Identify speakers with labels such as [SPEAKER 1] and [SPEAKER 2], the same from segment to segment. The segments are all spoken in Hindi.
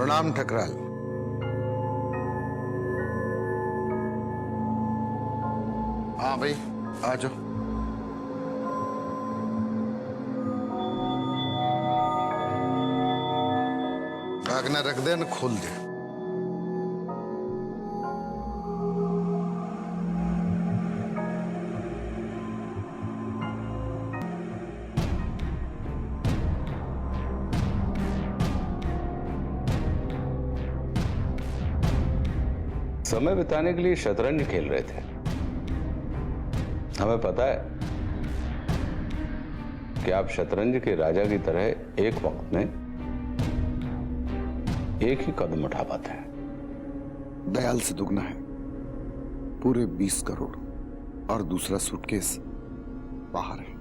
[SPEAKER 1] प्रणाम ठकराल। हाँ भाई आ जाओ। भागना रख दे न खोल दे।
[SPEAKER 2] समय बिताने के लिए शतरंज खेल रहे थे। हमें पता है कि आप शतरंज के राजा की तरह एक वक्त में एक ही कदम उठा पाते हैं।
[SPEAKER 1] दयाल से दुगना है, पूरे 20 करोड़ और दूसरा सूटकेस बाहर है।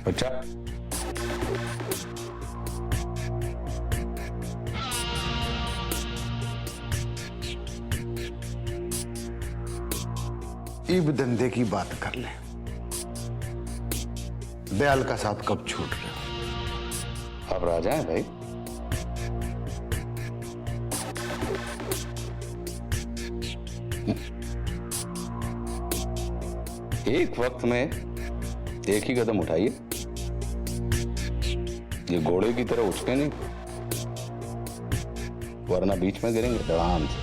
[SPEAKER 2] अच्छा,
[SPEAKER 1] ईब धंधे की बात कर ले। दयाल का साथ कब छूट रहे हो?
[SPEAKER 2] आप राजा हैं भाई। एक वक्त में एक ही कदम उठाइए। ये घोड़े की तरह उछके नहीं, वरना बीच में गिरेंगे धड़ाम से।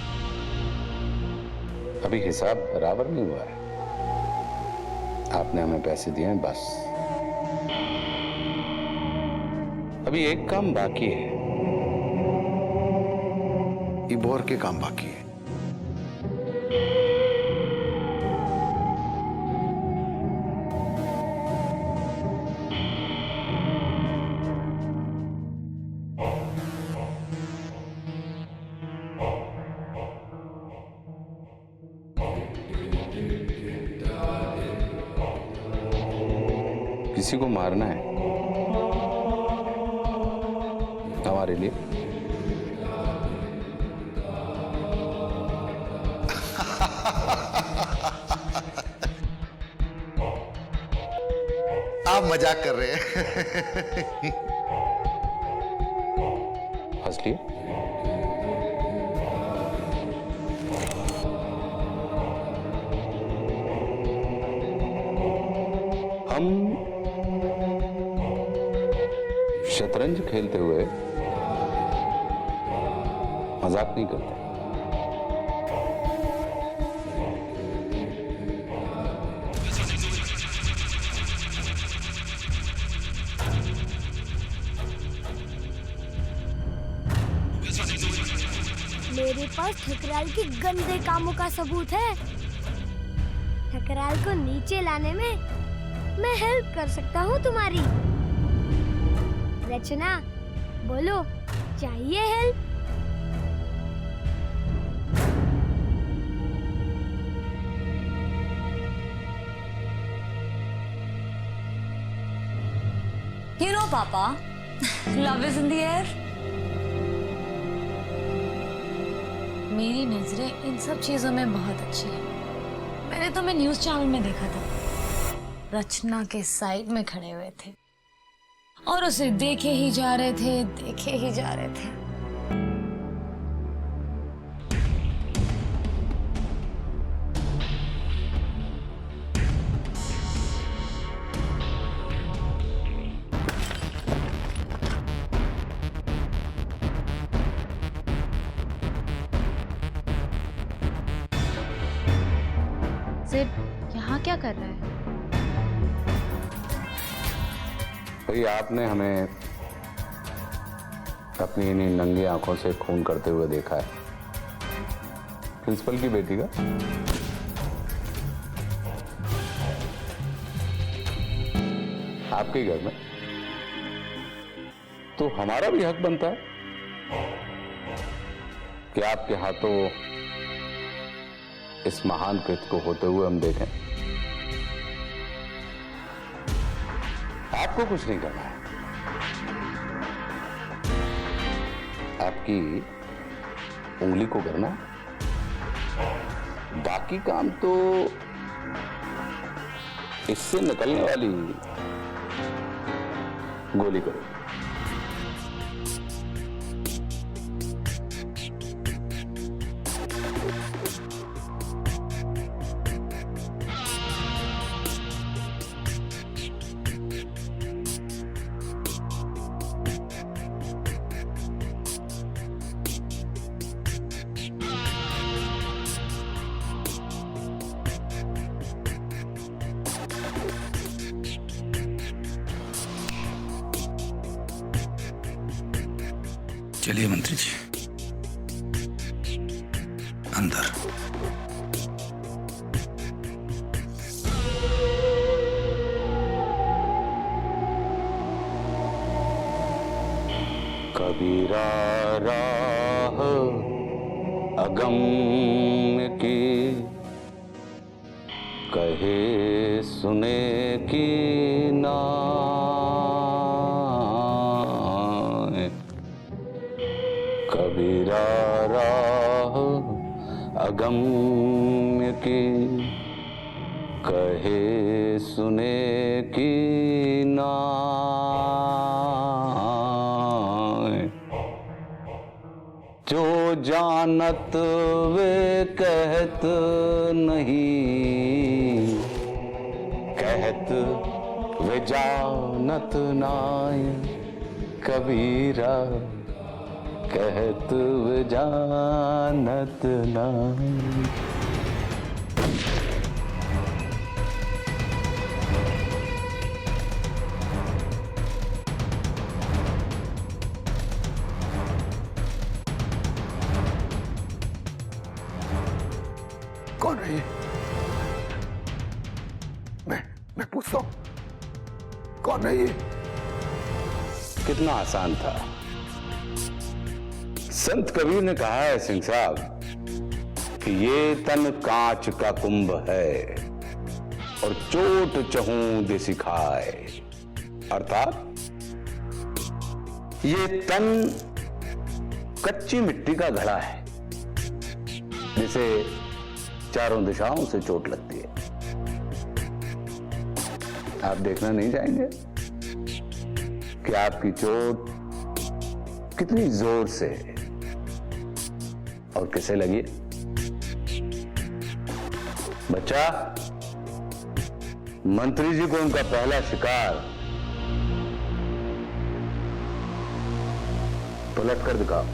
[SPEAKER 2] अभी हिसाब बराबर नहीं हुआ है। आपने हमें पैसे दिए हैं बस। अभी एक काम बाकी है।
[SPEAKER 1] इबोर के काम बाकी है।
[SPEAKER 2] किसी को मारना है हमारे लिए।
[SPEAKER 1] आप मजाक कर रहे हैं।
[SPEAKER 2] हंस लिए। हम शतरंज खेलते हुए मजाक नहीं करते।
[SPEAKER 3] मेरे पास ठकराल के गंदे कामों का सबूत है। ठकराल को नीचे लाने में मैं हेल्प कर सकता हूँ तुम्हारी। रचना, बोलो, चाहिए help?
[SPEAKER 4] You know, Papa, love is in the air. मेरी नजरें इन सब चीजों में बहुत अच्छी है। मैंने तुम्हें न्यूज चैनल में देखा था, रचना के साइड में खड़े हुए थे और उसे देखे ही जा रहे थे, देखे ही जा रहे थे।
[SPEAKER 5] सिर्फ यहाँ क्या कर रहा है?
[SPEAKER 2] भाई आपने हमें अपनी इन्हीं नंगी आंखों से खून करते हुए देखा है। प्रिंसिपल की बेटी का। आपके घर में तो हमारा भी हक बनता है कि आपके हाथों इस महान कृत्य को होते हुए हम देखें। आपको कुछ नहीं करना है। आपकी उंगली को करना है। बाकी काम तो इससे निकलने वाली गोली करो।
[SPEAKER 6] चलिए मंत्री जी अंदर।
[SPEAKER 2] कबीरा राह अगम्य की, कहे सुने की नाय। कबीरा राह अगम्य की, कहे सुने की नाय। जो जानत वे कहत नहीं, कहत वे जानत नाय। कबीरा कहत वे जानत नाय।
[SPEAKER 1] कौन है ये? मैं पूछता हूं, कौन है ये?
[SPEAKER 2] कितना आसान था। संत कबीर ने कहा है सिंह साहब कि ये तन कांच का कुंभ है और चोट चहूं दे सिखाए। अर्थात ये तन कच्ची मिट्टी का घड़ा है जिसे चारों दिशाओं से चोट लगती है। आप देखना नहीं चाहेंगे कि आपकी चोट कितनी जोर से और किसे लगी है? बच्चा, मंत्री जी को उनका पहला शिकार पलट कर दिखाओ।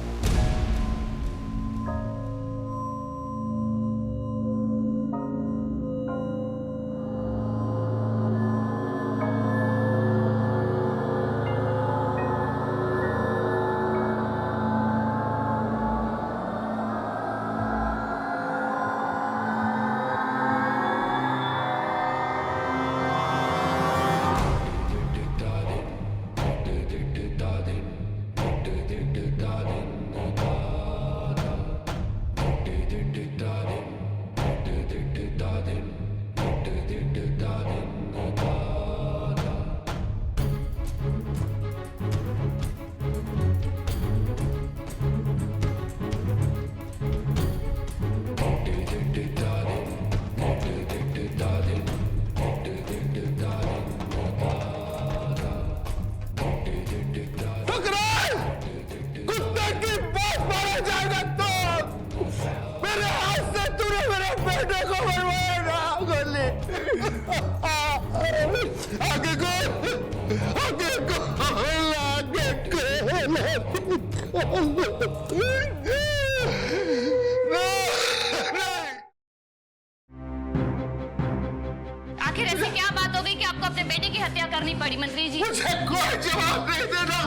[SPEAKER 7] आखिर ऐसी क्या बात हो गई कि आपको अपने बेटे की हत्या करनी पड़ी मंत्री जी?
[SPEAKER 8] मुझे कोई जवाब नहीं देना।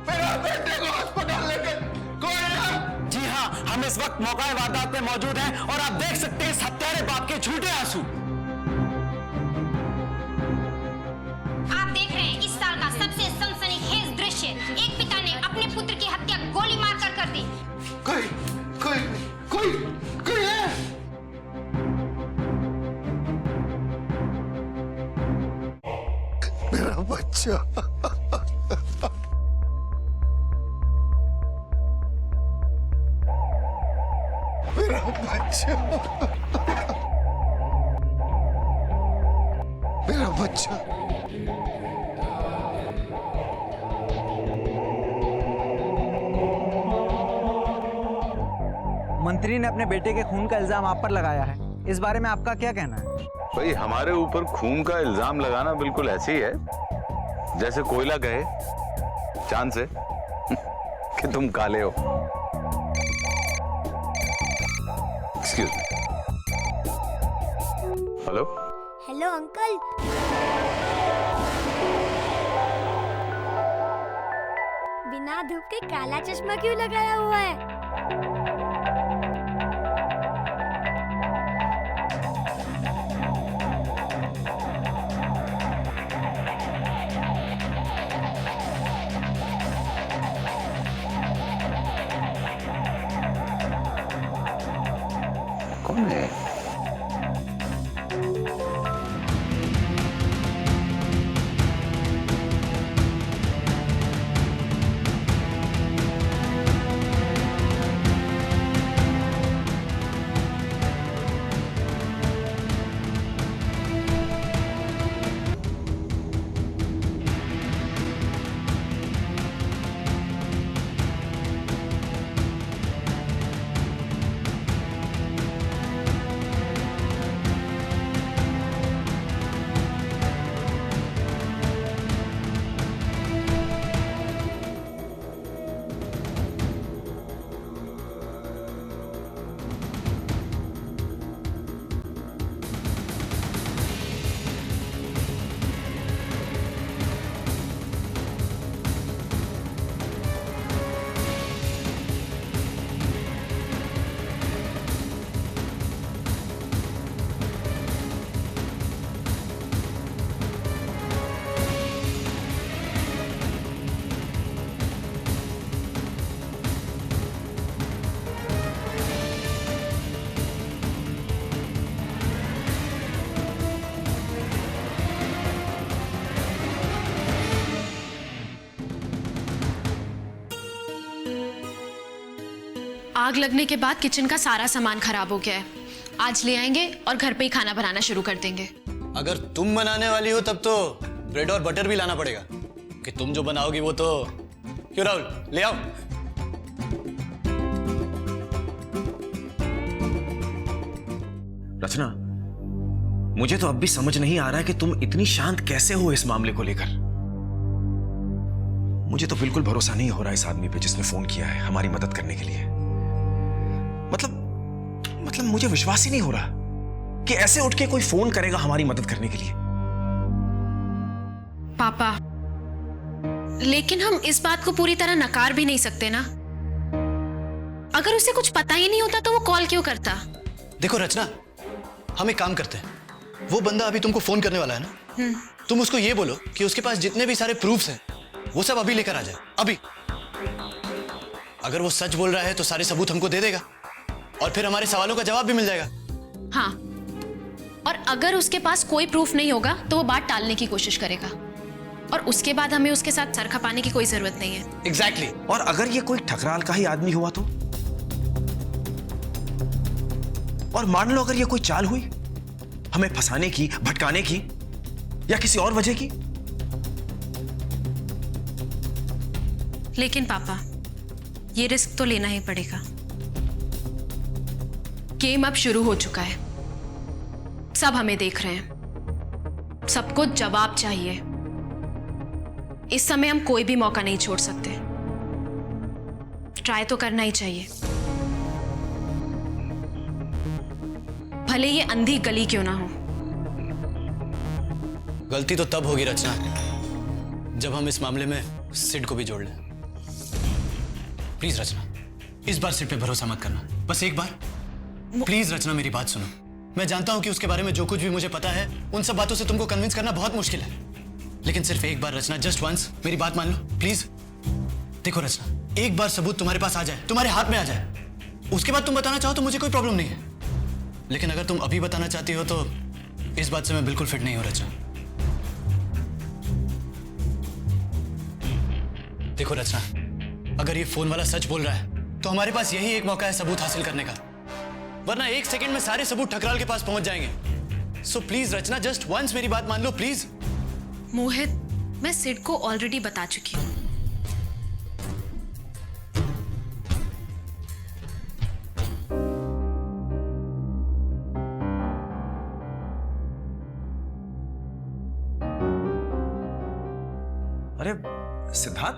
[SPEAKER 8] मेरा बेटे को अस्पताल लेके कोई है?
[SPEAKER 9] जी हाँ, हम इस वक्त मौका वारदात में मौजूद हैं और आप देख सकते हैं इस हत्यारे बाप के झूठे आंसू।
[SPEAKER 7] आप देख रहे हैं इस साल का सबसे सनसनीखेज दृश्य। एक पिता ने अपने पुत्र की हत्या गोली मारकर कर दी।
[SPEAKER 8] कोई कोई कोई कोई है? मेरा बच्चा, मेरा बच्चा।
[SPEAKER 1] मेरा बच्चा।
[SPEAKER 10] मंत्री ने अपने बेटे के खून का इल्जाम आप पर लगाया है, इस बारे में आपका क्या कहना है?
[SPEAKER 2] भाई हमारे ऊपर खून का इल्जाम लगाना बिल्कुल ऐसे ही है जैसे कोयला कहे चांद से कि तुम काले हो। Excuse me. Hello
[SPEAKER 3] hello uncle. बिना धूप के काला चश्मा क्यों लगाया हुआ है?
[SPEAKER 2] कौन है?
[SPEAKER 11] आग लगने के बाद किचन का सारा सामान खराब हो गया है। आज ले आएंगे और घर पे ही खाना बनाना शुरू कर देंगे।
[SPEAKER 9] अगर तुम बनाने वाली हो तब तो ब्रेड और बटर भी लाना पड़ेगा, कि तुम जो बनाओगी वो तो। क्यों राहुल, ले आओ।
[SPEAKER 6] रचना, मुझे तो अब भी समझ नहीं आ रहा है कि तुम इतनी शांत कैसे हो इस मामले को लेकर। मुझे तो बिल्कुल भरोसा नहीं हो रहा इस आदमी पे जिसने फोन किया है हमारी मदद करने के लिए। मतलब मुझे विश्वास ही नहीं हो रहा कि ऐसे उठ के कोई फोन करेगा हमारी मदद करने के लिए।
[SPEAKER 11] पापा, लेकिन हम इस बात को पूरी तरह नकार भी नहीं सकते ना। अगर उसे कुछ पता ही नहीं होता तो वो कॉल क्यों करता?
[SPEAKER 9] देखो रचना, हम एक काम करते हैं, वो बंदा अभी तुमको फोन करने वाला है ना, तुम उसको ये बोलो कि उसके पास जितने भी सारे प्रूफ्स हैं वो सब अभी लेकर आ जाए, अभी। अगर वो सच बोल रहा है तो सारे सबूत हमको दे देगा और फिर हमारे सवालों का जवाब भी मिल जाएगा।
[SPEAKER 11] हाँ, और अगर उसके पास कोई प्रूफ नहीं होगा तो वो बात टालने की कोशिश करेगा, और उसके बाद हमें उसके साथ सर खपाने की कोई जरूरत नहीं है।
[SPEAKER 9] एग्जैक्टली।
[SPEAKER 6] और अगर ये कोई ठकराल का ही आदमी हुआ तो? और मान लो अगर ये कोई चाल हुई हमें फंसाने की, भटकाने की, या किसी और वजह की?
[SPEAKER 11] लेकिन पापा, ये रिस्क तो लेना ही पड़ेगा। गेम अब शुरू हो चुका है, सब हमें देख रहे हैं, सबको जवाब चाहिए। इस समय हम कोई भी मौका नहीं छोड़ सकते। ट्राई तो करना ही चाहिए, भले ये अंधी गली क्यों ना हो।
[SPEAKER 9] गलती तो तब होगी रचना जब हम इस मामले में सिड को भी जोड़ लें। प्लीज रचना, इस बार सिड पे भरोसा मत करना, बस एक बार। प्लीज रचना, मेरी बात सुनो। मैं जानता हूं कि उसके बारे में जो कुछ भी मुझे पता है उन सब बातों से तुमको कन्विंस करना बहुत मुश्किल है, लेकिन सिर्फ एक बार रचना, जस्ट वंस मेरी बात मान लो प्लीज। देखो रचना, एक बार सबूत तुम्हारे पास आ जाए, तुम्हारे हाथ में आ जाए, उसके बाद तुम बताना चाहो तो मुझे कोई प्रॉब्लम नहीं है, लेकिन अगर तुम अभी बताना चाहती हो तो इस बात से मैं बिल्कुल फिट नहीं हूं रचना। देखो रचना, अगर ये फोन वाला सच बोल रहा है तो हमारे पास यही एक मौका है सबूत हासिल करने का, वरना एक सेकंड में सारे सबूत ठकराल के पास पहुंच जाएंगे। So please Rachna, just once मेरी बात मान लो प्लीज।
[SPEAKER 11] मोहित, मैं सिड को ऑलरेडी बता चुकी हूँ।
[SPEAKER 6] अरे सिद्धार्थ,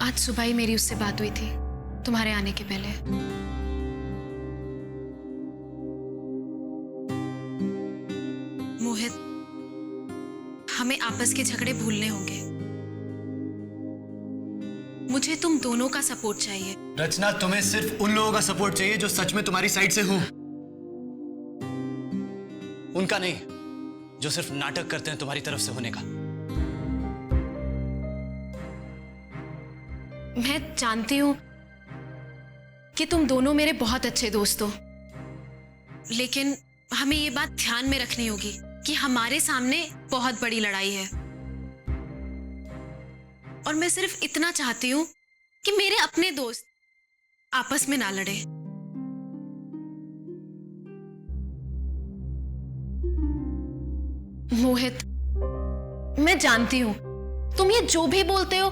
[SPEAKER 11] आज सुबह ही मेरी उससे बात हुई थी, तुम्हारे आने के पहले। मोहित, हमें आपस के झगड़े भूलने होंगे। मुझे तुम दोनों का सपोर्ट चाहिए।
[SPEAKER 9] रचना, तुम्हें सिर्फ उन लोगों का सपोर्ट चाहिए जो सच में तुम्हारी साइड से हो, उनका नहीं जो सिर्फ नाटक करते हैं तुम्हारी तरफ से होने का।
[SPEAKER 11] मैं जानती हूं कि तुम दोनों मेरे बहुत अच्छे दोस्त हो, लेकिन हमें ये बात ध्यान में रखनी होगी कि हमारे सामने बहुत बड़ी लड़ाई है। और मैं सिर्फ इतना चाहती हूं कि मेरे अपने दोस्त आपस में ना लड़े। मोहित, मैं जानती हूं तुम ये जो भी बोलते हो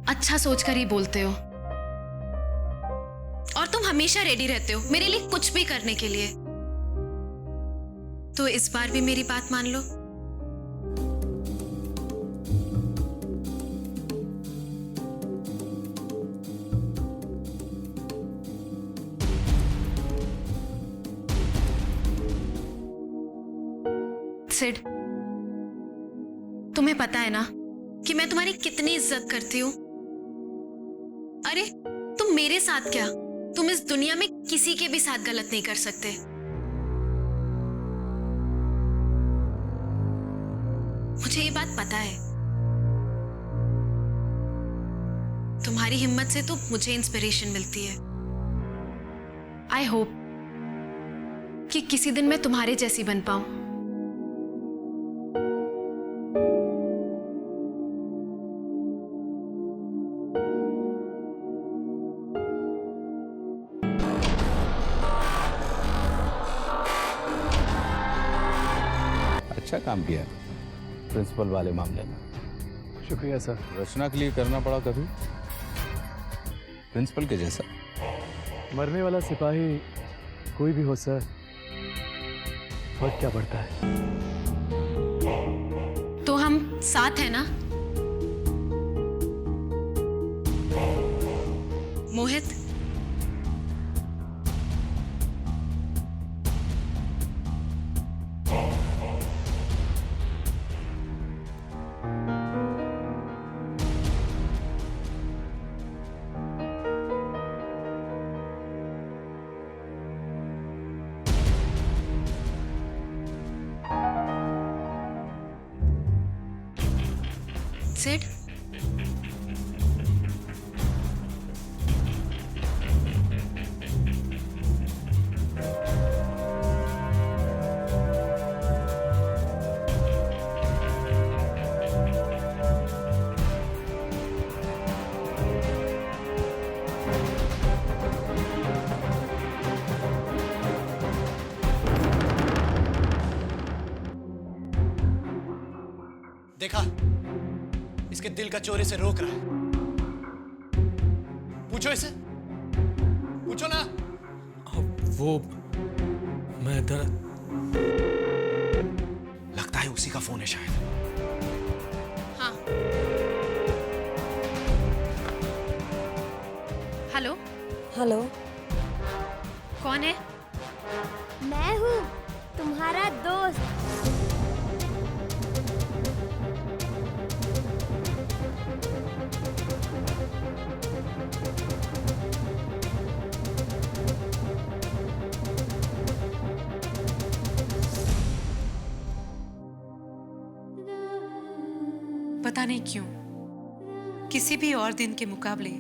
[SPEAKER 11] अच्छा सोचकर ही बोलते हो, और तुम हमेशा रेडी रहते हो मेरे लिए कुछ भी करने के लिए। तो इस बार भी मेरी बात मान लो। सिड, तुम्हें पता है ना कि मैं तुम्हारी कितनी इज्जत करती हूं। अरे तुम मेरे साथ क्या, तुम इस दुनिया में किसी के भी साथ गलत नहीं कर सकते। मुझे ये बात पता है। तुम्हारी हिम्मत से तो मुझे इंस्पिरेशन मिलती है। आई होप कि किसी दिन मैं तुम्हारे जैसी बन पाऊं।
[SPEAKER 2] अच्छा काम किया प्रिंसिपल वाले मामले में।
[SPEAKER 12] शुक्रिया सर।
[SPEAKER 2] रचना के लिए करना पड़ा कभी प्रिंसिपल के जैसा।
[SPEAKER 12] मरने वाला सिपाही कोई भी हो सर, फर्क क्या पड़ता है।
[SPEAKER 11] तो हम साथ हैं ना मोहित? सिड,
[SPEAKER 9] देखा, इसके दिल का चोर इसे रोक रहा है। पूछो इसे, पूछो ना।
[SPEAKER 6] वो मैं लगता है उसी का फोन है शायद।
[SPEAKER 11] हाँ। हेलो
[SPEAKER 3] हेलो,
[SPEAKER 11] कौन है?
[SPEAKER 3] मैं हूँ तुम्हारा दोस्त।
[SPEAKER 13] पता नहीं क्यों किसी भी और दिन के मुकाबले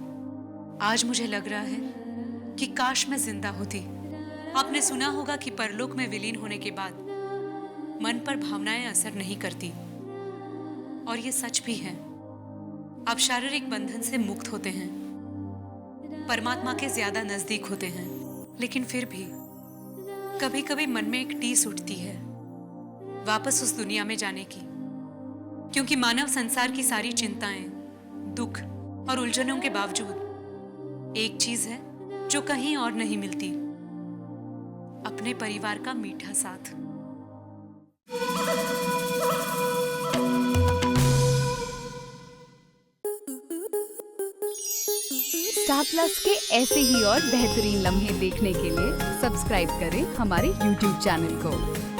[SPEAKER 13] आज मुझे लग रहा है कि काश मैं जिंदा होती। आपने सुना होगा कि परलोक में विलीन होने के बाद मन पर भावनाएं असर नहीं करती, और ये सच भी है। आप शारीरिक बंधन से मुक्त होते हैं, परमात्मा के ज्यादा नजदीक होते हैं, लेकिन फिर भी कभी कभी मन में एक टीस उठती है वापस उस दुनिया में जाने की, क्योंकि मानव संसार की सारी चिंताएं, दुख और उलझनों के बावजूद एक चीज है जो कहीं और नहीं मिलती, अपने परिवार का मीठा साथ।
[SPEAKER 14] स्टार प्लस के ऐसे ही और बेहतरीन लम्हे देखने के लिए सब्सक्राइब करें हमारे YouTube चैनल को।